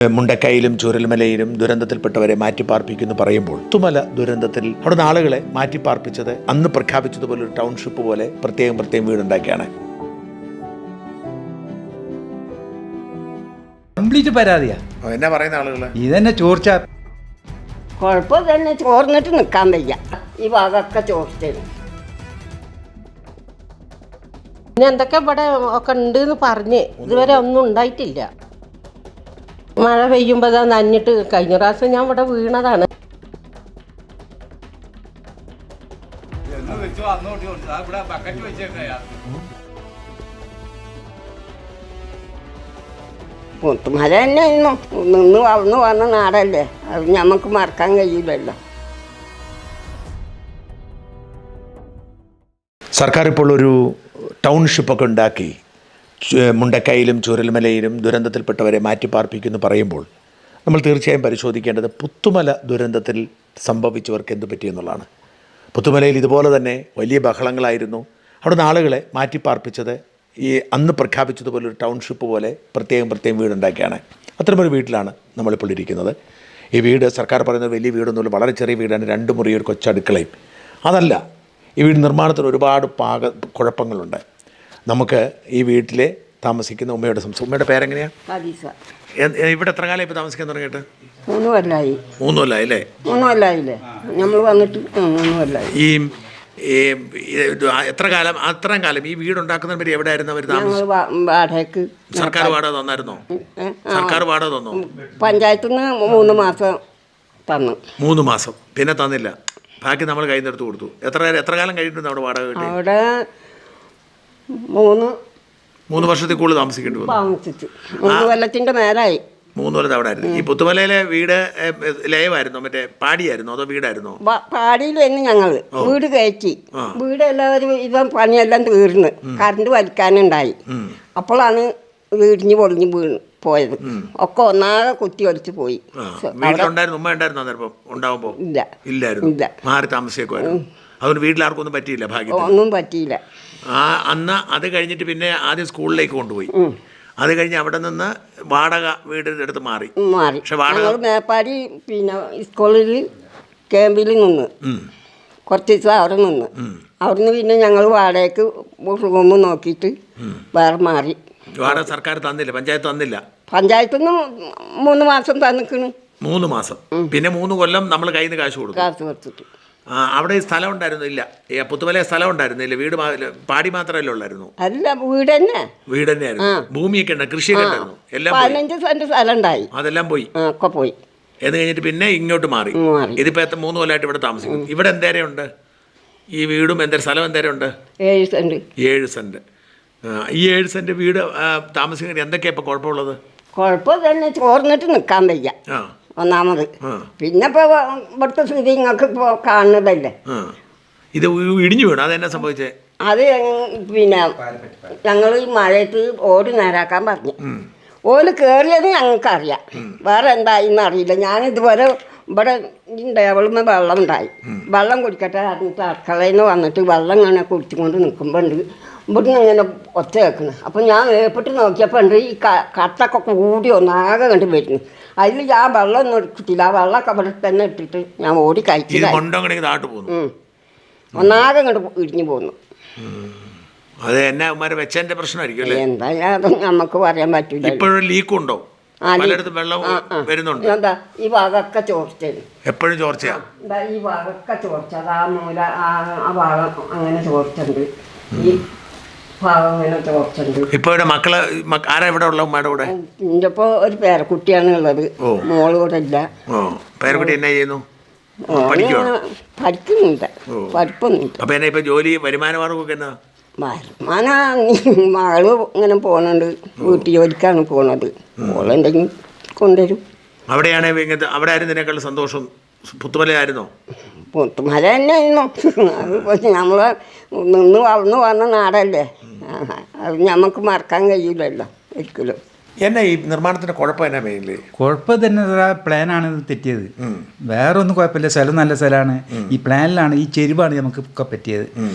മുണ്ടക്കയിലും ചൂരൽമലയിലും ദുരന്തത്തിൽപ്പെട്ടവരെ മാറ്റിപ്പാർപ്പിക്കുന്നു പറയുമ്പോൾ പുത്തുമല ദുരന്തത്തിൽ അവിടുന്ന് ആളുകളെ മാറ്റിപ്പാർപ്പിച്ചത് അന്ന് പ്രഖ്യാപിച്ചതുപോലെ ഒരു ടൗൺഷിപ്പ് പോലെ പ്രത്യേകം വീടുണ്ടാക്കിയാണ്. കംപ്ലീറ്റ് പരാതിയാ. എന്നാ പറയുന്ന ആളുകൾ ഇതന്നെ ചോർച്ച. കുഴപ്പം തന്നെ ചോർന്നിട്ട് നിൽക്കാൻ വയ്യ. ഈ ഭാഗമൊക്കെ ചോർച്ചയാണ്. പിന്നെ എന്തൊക്കെ ഇവിടെ ഒക്കെ ഉണ്ട് എന്ന് പറഞ്ഞ് ഇതുവരെ ഒന്നും ഉണ്ടായിട്ടില്ല. മഴ പെയ്യുമ്പോൾ നനഞ്ഞിട്ട് കഴിഞ്ഞ പ്രാവശ്യം ഞാൻ ഇവിടെ വീണതാണ്. പുത്തുമല തന്നെ ആയിരുന്നു. വളർന്നു വന്ന നാടല്ലേ, അത് ഞമ്മക്ക് മറക്കാൻ കഴിയില്ലല്ലോ. സർക്കാർ ഇപ്പോൾ ഒരു ടൗൺഷിപ്പൊക്കെ ഉണ്ടാക്കി മുണ്ടക്കയിലും ചൂരൽമലയിലും ദുരന്തത്തിൽപ്പെട്ടവരെ മാറ്റിപ്പാർപ്പിക്കുന്നു പറയുമ്പോൾ നമ്മൾ തീർച്ചയായും പരിശോധിക്കേണ്ടത് പുത്തുമല ദുരന്തത്തിൽ സംഭവിച്ചവർക്ക് എന്ത് പറ്റിയെന്നുള്ളതാണ്. പുത്തുമലയിൽ ഇതുപോലെ തന്നെ വലിയ ബഹളങ്ങളായിരുന്നു. അവിടുന്ന് ആളുകളെ മാറ്റിപ്പാർപ്പിച്ചത് ഈ അന്ന് പ്രഖ്യാപിച്ചതുപോലെ ഒരു ടൗൺഷിപ്പ് പോലെ പ്രത്യേകം വീടുണ്ടാക്കിയാണ്. അത്തരമൊരു വീട്ടിലാണ് നമ്മളിപ്പോൾ ഇരിക്കുന്നത്. ഈ വീട് സർക്കാർ പറയുന്നത് വലിയ വീടൊന്നുമില്ല, വളരെ ചെറിയ വീടാണ്. 2 മുറി ഒരു കൊച്ചടുക്കളയും. അതല്ല, ഈ വീട് നിർമ്മാണത്തിന് ഒരുപാട് കുഴപ്പങ്ങളുണ്ട്. നമുക്ക് ഈ വീട്ടിലെ താമസിക്കുന്ന ഉമ്മയുടെ പേരെങ്ങനെയാണ്? ഇവിടെ എത്ര കാലം ഇപ്പോൾ താമസിക്കാൻ തുടങ്ങിയിട്ട്? 3 കൊല്ലമായി. 3 കൊല്ലമായി അല്ലേ? 3 കൊല്ലമായില്ലേ നമ്മൾ വന്നിട്ട്? 3 കൊല്ലമായി. ഈ അത്രയും കാലം ഈ വീടുണ്ടാക്കുന്നവർ എവിടെയായിരുന്നു അവർ താമസം? വാടകയ്ക്ക്. സർക്കാർ വാടക തന്നായിരുന്നോ? സർക്കാർ വാടക തന്നോ? പഞ്ചായത്തിൽ നിന്ന് 3 മാസം തന്നു. 3 മാസം പിന്നെ തന്നില്ല, ബാക്കി നമ്മൾ കയ്യിൽ നിന്ന് എടുത്ത് കൊടുത്തു. എത്ര കാലം കഴിഞ്ഞിട്ടുണ്ട് അവിടെ വാടക കിട്ടി? അവിടെ 3 വർഷത്തിൽ കൂടുതൽ താമസിക്കേണ്ടി വന്നു. താമസിച്ചു. 3 കൊല്ലത്തിൻ്റെ മേലായി. 3 കൊല്ലത്ത് അവിടെ ആയിരുന്നു. ഈ പുത്തുമലയിലെ വീട് ലയമായിരുന്നോ, മറ്റേ പാടിയായിരുന്നോ അതോ വീടായിരുന്നോ? പാടിയിലായിരുന്നു ഞങ്ങൾ. വീട് കയറ്റി. വീട് എല്ലാവരും പണിയെല്ലാം തീർന്ന് കറണ്ട് വലിക്കാനുണ്ടായി. അപ്പോഴാണ് വീടിഞ്ഞ് പൊളിഞ്ഞ് വീണ് പോയത്. ഒക്കെ ഒന്നാകെ കുത്തി ഒലിച്ച് പോയി. ഉമ്മ ഉണ്ടായിരുന്നോ ഉണ്ടാവുമ്പോ? ഇല്ലായിരുന്നു, മാറി താമസിക്കുമായിരുന്നു. അതുകൊണ്ട് വീട്ടിലാർക്കും ഒന്നും പറ്റിയില്ല. ഭാഗ്യം ഒന്നും പറ്റിയില്ല. അന്ന് അത് കഴിഞ്ഞിട്ട് പിന്നെ ആദ്യം സ്കൂളിലേക്ക് കൊണ്ടുപോയി. അത് കഴിഞ്ഞ് അവിടെ നിന്ന് വാടക വീടിൻ്റെ അടുത്ത് മാറി. പക്ഷെ വാടക മേപ്പാടി പിന്നെ സ്കൂളിൽ ക്യാമ്പിൽ നിന്ന് കുറച്ച് ദിവസം അവിടെ നിന്ന് അവിടുന്ന് പിന്നെ ഞങ്ങൾ വാടകയ്ക്ക് റൂം നോക്കിയിട്ട് വേറെ മാറി. വാടക സർക്കാർ തന്നില്ല, പഞ്ചായത്ത് തന്നില്ല. പഞ്ചായത്തിൽ നിന്ന് 3 മാസം തന്നിക്കണ്. 3 മാസം പിന്നെ 3 കൊല്ലം നമ്മൾ കയ്യിൽ നിന്ന് കാശ് കൊടുത്തിട്ട്. അവിടെ സ്ഥലം ഉണ്ടായിരുന്നില്ല, പുത്തുമല സ്ഥലം ഉണ്ടായിരുന്നില്ല, വീട് പാടി മാത്രമല്ലേ ഉള്ളായിരുന്നു? അല്ല, വീട് തന്നെയായിരുന്നു. ഭൂമിയൊക്കെ ഉണ്ട്, കൃഷിയൊക്കെ ഉണ്ടായിരുന്നു. എല്ലാം 15 സെന്റ് സ്ഥലം ഉണ്ടായി. അതെല്ലാം പോയി. ഒക്കെ പോയി. എന്ന് കഴിഞ്ഞിട്ട് പിന്നെ ഇങ്ങോട്ട് മാറി. ഇതിപ്പോ 3 കൊല്ലമായിട്ട് ഇവിടെ താമസിക്കുന്നു. ഇവിടെ എന്തേരം ഉണ്ട്? ഈ വീടും സ്ഥലം എന്തേരം ഉണ്ട്? 7 സെന്റ്. ഈ 7 സെന്റ് വീട് താമസിക്കുന്നത് എന്തൊക്കെയാ ഇപ്പൊ കുഴപ്പമുള്ളത്? കുഴപ്പം തന്നെ ചോർന്നിട്ട് നിൽക്കാൻ വയ്യ ഒന്നാമത്. പിന്നെ ഇപ്പോൾ ഇവിടുത്തെ സ്ഥിതി നിങ്ങൾക്ക് ഇപ്പോൾ കാണുന്നതല്ലേ. ഇത് ഇടിഞ്ഞു വീണു, അതെന്നാ സംഭവിച്ചേ? അത് പിന്നെ ഞങ്ങൾ ഈ മഴയത്ത് ഓടി നേരാക്കാൻ പറഞ്ഞു. ഓല് കയറിയത് ഞങ്ങൾക്കറിയാം, വേറെ എന്തായിന്ന് അറിയില്ല. ഞാനിതുപോലെ ഇവിടെ ടേബിളിൽ വെള്ളം ഉണ്ടായി. വെള്ളം കുടിക്കട്ടെ അറിഞ്ഞിട്ട് അടുക്കളയിൽ നിന്ന് വന്നിട്ട് വെള്ളം ഇങ്ങനെ കുടിച്ചുകൊണ്ട് നിൽക്കുമ്പോൾ ഉണ്ട് ഇവിടുന്ന് ഇങ്ങനെ ഒച്ച വെക്കണം. അപ്പം ഞാൻ വേപ്പിട്ട് നോക്കിയപ്പോൾ ഉണ്ട് ഈ കട്ടൊക്കെ കൂടി ഒന്നാകെ കണ്ട് വരുന്നു. അതിൽ ഞാൻ വെള്ളം ഒന്നും എടുത്തില്ല. ആ വെള്ളമൊക്കെ ഇവിടെ തന്നെ ഇട്ടിട്ട് ഞാൻ ഓടി കഴിച്ചില്ല. ഒന്നാകെ കണ്ട് ഇടിഞ്ഞു പോന്നു. എന്തായാലും നമുക്ക് പറയാൻ പറ്റില്ല. എന്താ ഈ ഭാഗമൊക്കെ ചോർച്ചയാണ്. എപ്പോഴും ചോർച്ചയാ. ഈ ഭാഗമൊക്കെ ചോർച്ച. അത് ആ മൂല ആ ഭാഗം അങ്ങനെ ചോർച്ചുണ്ട്. ഈ ഭാഗം അങ്ങനെ ചോർച്ചുണ്ട്. ഇപ്പൊ മക്കള് ആരാ ഇവിടെ ഉള്ള ഉമ്മയുടെ കൂടെ? എൻ്റെ ഇപ്പോൾ ഒരു പേരക്കുട്ടിയാണ് ഉള്ളത്. മോള് കൂടെ ഇല്ല. പേരക്കുട്ടി എന്നാ ചെയ്യുന്നു? പഠിക്കുന്നുണ്ട്. പഠിപ്പൊന്നുമില്ല. അപ്പൊ എന്നാ ഇപ്പൊ ജോലി വരുമാനമാർഗമൊക്കെ എന്നാ? മകള് ഇങ്ങനെ പോണുണ്ട്, വീട്ടു ജോലിക്കാണ് പോണത്. മോളുണ്ടെങ്കിൽ കൊണ്ടുവരും. അവിടെയാണ് അവിടെ ആയിരുന്നു ഇതിനേക്കാൾ സന്തോഷം? പുത്തുമലയായിരുന്നോ? പുത്തുമല തന്നെ ആയിരുന്നു. അത് പക്ഷെ നമ്മൾ വളർന്നു വന്ന നാടല്ലേ, അത് നമുക്ക് മറക്കാൻ കഴിയില്ലല്ലോ ഒരിക്കലും. എന്നാ ഈ നിർമ്മാണത്തിൻ്റെ കുഴപ്പം എന്നാ മെയിൻലി? കുഴപ്പം തന്നെ പ്ലാനാണ് തെറ്റിയത്. വേറെ ഒന്നും കുഴപ്പമില്ല, സ്ഥലം നല്ല സ്ഥലമാണ്. ഈ പ്ലാനിലാണ് ഈ ചെരുവാണ് നമുക്ക് ഒക്കെ പറ്റിയത്.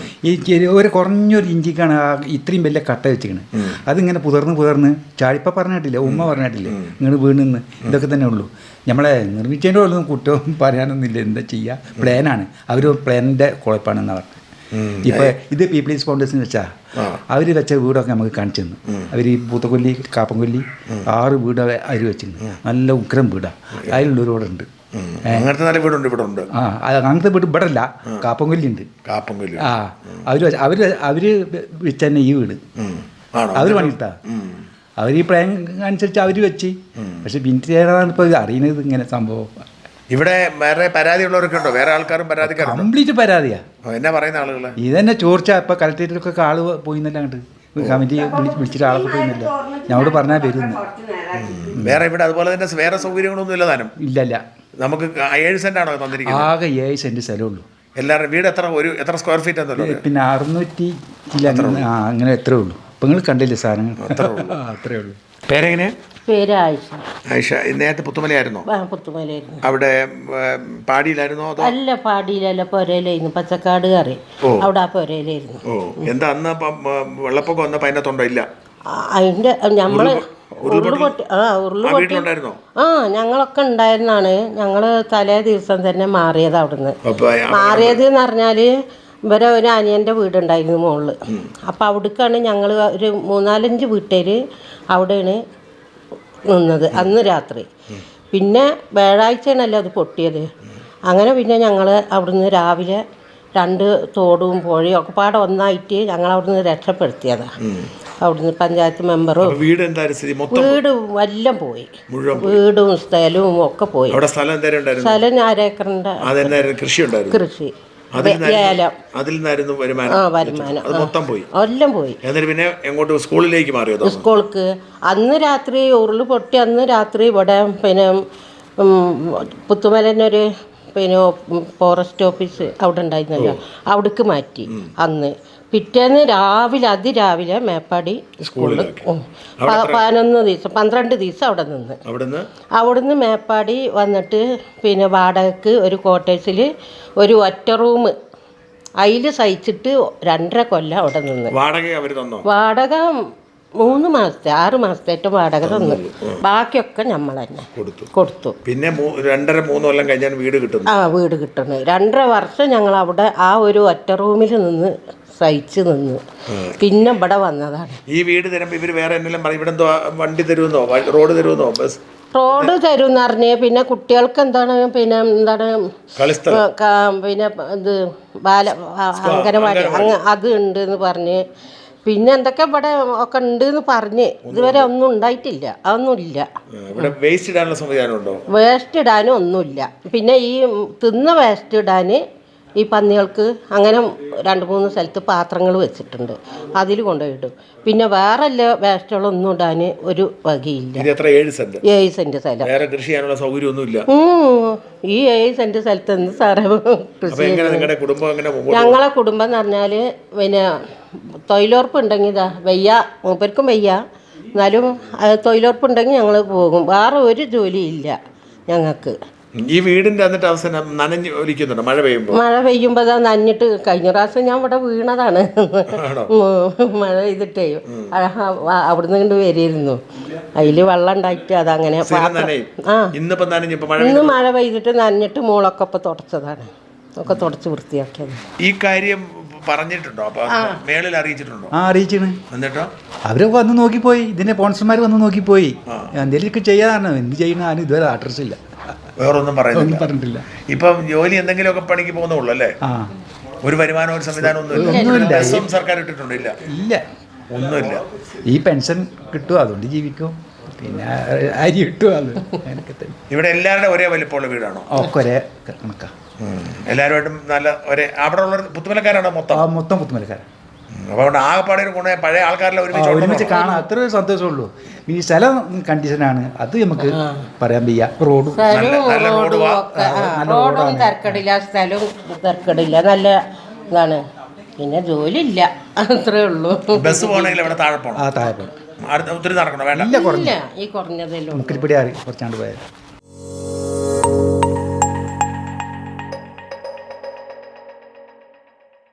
ഈ ഒരു കുറഞ്ഞൊരു ഇഞ്ചിക്കാണ് ഇത്രയും വലിയ കട്ട വെച്ചിരിക്കുന്നത്. അതിങ്ങനെ പുതർന്ന് ചാടിപ്പം പറഞ്ഞിട്ടില്ല, ഉമ്മ പറഞ്ഞിട്ടില്ലേ ഇങ്ങനെ വീണെന്ന്. ഇതൊക്കെ തന്നെ ഉള്ളൂ. നമ്മളെ നിർമ്മിച്ചതിൻ്റെ ഉള്ളൊന്നും കുറ്റവും പറയാനൊന്നുമില്ല. എന്താ ചെയ്യുക, പ്ലാനാണ്. അവർ പ്ലാനിൻ്റെ കുഴപ്പമാണെന്നാണ് പറഞ്ഞത്. ഇപ്പോൾ ഇത് പീപ്പിൾസ് ഫൗണ്ടേഷൻ വെച്ചാൽ അവർ വെച്ച വീടൊക്കെ നമുക്ക് കാണിച്ചു തന്നു. അവർ ഈ പൂത്തക്കൊല്ലി, കാപ്പൻകൊല്ലി 6 വീട് അവർ വെച്ചിരുന്നു. നല്ല ഉഗ്രം വീടാണ്. അതിലുള്ളൊരു ഇവിടെ ഉണ്ട്. അങ്ങനത്തെ നല്ല വീടുണ്ട് ഇവിടെ ഉണ്ട്. അങ്ങനത്തെ വീട് ഇവിടെ അല്ല, കാപ്പൻകൊല്ലി ഉണ്ട്. കാപ്പൻകൊല്ലി അവർ വെച്ച് തന്നെ ഈ വീട് അവർ പണിയിട്ടാ. അവർ ഈ പ്ലാൻ അനുസരിച്ച് അവർ വെച്ച്. പക്ഷെ പിന്നീടാണ് ഇപ്പോൾ അറിയുന്നത് ഇങ്ങനെ സംഭവം. ഇവിടെ വേറെ പരാതിയുള്ളവരൊക്കെ ഉണ്ടോ? വേറെ ആൾക്കാരും പരാതിക്കാരുണ്ടോ? കംപ്ലീറ്റ് പരാതിയാ. എന്നാ പറയുന്ന ആളുകൾ? ഇതന്നെ ചോർച്ച. ഇപ്പോൾ കളക്ടറേറ്റിലൊക്കെ ആള് പോയിന്നല്ല, അങ്ങോട്ട് കമ്മിറ്റി വിളിച്ചിട്ട് ആളൊക്കെ പോയിന്നില്ല. ഞങ്ങളോട് പറഞ്ഞാൽ വരുന്നു. വേറെ ഇവിടെ അതുപോലെ തന്നെ വേറെ സൗകര്യങ്ങളൊന്നും ഇല്ല താനും? ഇല്ലല്ല. നമുക്ക് 7 സെന്റാണോ തന്നിരിക്കുന്നത്? ആകെ 7 സെന്റ് സ്ഥലമുള്ളൂ. എല്ലാവരും വീട് എത്ര സ്ക്വയർ ഫീറ്റ് എന്നല്ലോ? പിന്നെ 600 അങ്ങനെ എത്രയേ ഉള്ളൂ. ഇപ്പം നിങ്ങൾ കണ്ടില്ലേ സാധനങ്ങൾ? അത്രേ ഉള്ളൂ. പേരെങ്ങനെ? പേര് ആയിഷ. ആയിഷ. നേരത്തെ പുത്തുമലയായിരുന്നോ? പുത്തുമലയായിരുന്നു. അവിടെ പാടിയിലായിരുന്നോ? അല്ല, പാടിയിലല്ല, പൊരയിലായിരുന്നു. പച്ചക്കാട് കറി അവിടെ ആ പൊരയിലായിരുന്നു. എന്താ അന്ന് വെള്ളപ്പൊക്കം വന്നപ്പോൾ അതിനകത്തുണ്ടോ? ഇല്ല, അതിന്റെ നമ്മള് ഉരുളുപൊട്ടി. ഞങ്ങളൊക്കെ ഉണ്ടായിരുന്നാണ്. ഞങ്ങള് തലേ ദിവസം തന്നെ മാറിയത് അവിടുന്ന്. മാറിയത് എന്ന് പറഞ്ഞാല് ഇവരെ ഒരു അനിയൻ്റെ വീടുണ്ടായിരുന്നു മുകളിൽ. അപ്പോൾ അവിടേക്കാണ് ഞങ്ങൾ ഒരു 3-4 വീട്ടുകാർ അവിടെയാണ് നിന്നത് അന്ന് രാത്രി. പിന്നെ വ്യാഴാഴ്ചയാണല്ലോ അത് പൊട്ടിയത്. അങ്ങനെ പിന്നെ ഞങ്ങൾ അവിടുന്ന് രാവിലെ 2 തോടും പുഴയും ഒക്കെ പാടെ ഒന്നായിട്ട് ഞങ്ങൾ അവിടുന്ന് രക്ഷപ്പെടുത്തിയതാണ്. അവിടുന്ന് പഞ്ചായത്ത് മെമ്പറും വീട് എല്ലാം പോയി. വീടും സ്ഥലവും ഒക്കെ പോയി. സ്ഥലം 1/2 ഏക്കറിൻ്റെ കൃഷി, ഏലം, വരുമാനം എല്ലാം പോയി. പിന്നെ എങ്ങോട്ട് സ്കൂളിലേക്ക് മാറിയോ? സ്കൂൾക്ക് അന്ന് രാത്രി ഉരുള് പൊട്ടി. അന്ന് രാത്രി ഇവിടെ പിന്നെ പുത്തുമലനൊരു പിന്നെ ഫോറസ്റ്റ് ഓഫീസ് അവിടെ ഉണ്ടായിരുന്നല്ലോ, അവിടേക്ക് മാറ്റി. അന്ന് പിറ്റേന്ന് അതിരാവിലെ മേപ്പാടി സ്കൂളിൽ 11 ദിവസം 12 ദിവസം അവിടെ നിന്ന്. അവിടുന്ന് മേപ്പാടി വന്നിട്ട് പിന്നെ വാടകയ്ക്ക് ഒരു ക്വാർട്ടേഴ്സിൽ ഒരു ഒറ്റ റൂം അതിൽ സഹിച്ചിട്ട് 2.5 കൊല്ലം അവിടെ നിന്ന്. വാടക 3 മാസത്തെ 6 മാസത്തേറ്റവും വാടക തന്നു. ബാക്കിയൊക്കെ നമ്മൾ തന്നെ കൊടുത്തു. പിന്നെ 2.5-3 കൊല്ലം കഴിഞ്ഞാൽ വീട് കിട്ടുന്നു. വീട് കിട്ടുന്നു. 2.5 വർഷം ഞങ്ങൾ അവിടെ ആ ഒരു ഒറ്റ റൂമിൽ നിന്ന് സഹിച്ച് നിന്ന് പിന്നെ ഇവിടെ വന്നതാണ്. ഈ വീട് തരുമ്പോൾ ഇവർ വേറെ എന്തെങ്കിലും പറയും, ഇവിടെ എന്തോ വണ്ടി തരുമെന്നോ റോഡ് തരുമെന്നോ? റോഡ് തരുമെന്ന് പറഞ്ഞ് പിന്നെ കുട്ടികൾക്ക് എന്താണ് പിന്നെ ഇത് അംഗനവാടി അത് ഉണ്ട് എന്ന് പറഞ്ഞ് പിന്നെ എന്തൊക്കെ ഇവിടെ ഒക്കെ ഉണ്ട് എന്ന് പറഞ്ഞ് ഇതുവരെ ഒന്നും ഉണ്ടായിട്ടില്ല. അതൊന്നുമില്ല. വേസ്റ്റ് ഇടാനും ഒന്നുമില്ല. പിന്നെ ഈ തിന്ന വേസ്റ്റ് ഇടാൻ ഈ പന്നികൾക്ക് അങ്ങനെ 2-3 സ്ഥലത്ത് പാത്രങ്ങൾ വെച്ചിട്ടുണ്ട്, അതിൽ കൊണ്ടുപോയിടും. പിന്നെ വേറെ വേസ്റ്റുകളൊന്നും ഇടാൻ ഒരു വകയില്ല. 7 സെന്റ് സ്ഥലം. ഈ 7 സെന്റ് സ്ഥലത്ത് എന്ത് സാറേ കൃഷി? ഞങ്ങളെ കുടുംബം എന്ന് പറഞ്ഞാൽ പിന്നെ തൊഴിലുറപ്പ് ഉണ്ടെങ്കിൽ വയ്യ, മൂപ്പർക്കും വയ്യ, എന്നാലും തൊഴിലുറപ്പുണ്ടെങ്കിൽ ഞങ്ങൾ പോകും. വേറെ ഒരു ജോലിയില്ല ഞങ്ങൾക്ക്. ഈ വീടിന്റെ എന്നിട്ട് അവസാനം നനഞ്ഞ് ഒലിക്കുന്നുണ്ടോ മഴ പെയ്യുമ്പോൾ നനഞ്ഞിട്ട്? കഴിഞ്ഞ പ്രാവശ്യം ഞാൻ ഇവിടെ വീണതാണ്. മഴ പെയ്തിട്ടേ അവിടുന്ന് കൊണ്ട് വരിയിരുന്നു. അതിൽ വെള്ളം ഉണ്ടായിട്ട് അതങ്ങനെ. ഇന്ന് മഴ പെയ്തിട്ട് നനഞ്ഞിട്ട് മോളൊക്കെ ഇപ്പം തുടച്ചതാണ്, ഒക്കെ തുടച്ച് വൃത്തിയാക്കിയത്. ഈ കാര്യം പറഞ്ഞിട്ടുണ്ടോ? മേളിൽ അറിയിച്ചിട്ടുണ്ടോ? അറിയിച്ചിന്. എന്നിട്ടോ അവര് വന്ന് നോക്കിപ്പോയി. ഇതിന്റെ സ്പോൺസർമാർ വന്ന് നോക്കിപ്പോയി. എന്തെങ്കിലും ചെയ്യാനാണ്. എന്ത് ചെയ്യുന്ന ആരും ഇതുവരെ അഡ്രസ് ഇല്ല, വേറൊന്നും പറഞ്ഞിട്ടില്ല. ഇപ്പം ജോലി എന്തെങ്കിലുമൊക്കെ പണിക്ക് പോകുന്നുള്ളൂ അല്ലേ? ഒരു വരുമാനം, ഒരു സംവിധാനം ഒന്നുമില്ല. സർക്കാർ ഇട്ടിട്ടുണ്ടില്ല? ഇല്ല, ഒന്നുമില്ല. ഈ പെൻഷൻ കിട്ടും, അതുകൊണ്ട് ജീവിക്കും. പിന്നെ അരി കിട്ടും. അത് ഇവിടെ എല്ലാവരുടെ ഒരേ വലിപ്പമുള്ള വീടാണോ? ഒക്കെ ഒരേ കണക്കാ. എല്ലാവരുമായിട്ടും നല്ല ഒരേ. അവിടെ ഉള്ള പുത്തുമലക്കാരാണോ? മൊത്തം പുത്തുമലക്കാരാണ്. അപ്പോൾ ആകെപ്പാടെ ഒരു ഗുണം പഴയ ആൾക്കാരെല്ലാം ഒരുമിച്ച് കാണാൻ അത്ര സന്തോഷമുള്ളൂ. ഈ സ്ഥലം കണ്ടീഷനാണ്, അത് നമുക്ക് പറയാൻ വയ്യ. റോഡും തിരക്കടില്ല, സ്ഥലവും തിരക്കടില്ല, നല്ല ഇതാണ്. പിന്നെ ജോലി ഇല്ല, അത്രേ ഉള്ളൂ. ബസ് പോകണമെങ്കിൽ ഇവിടെ താഴെ പോകണം. താഴെ പോകണം. ഒത്തിരി നടക്കണം വേണ്ട. ഇല്ല കുറഞ്ഞ ഇല്ല ഈ കുറഞ്ഞതല്ലോ മുക്കിൽപ്പിടി കുറച്ചാണ്ട് പോയത്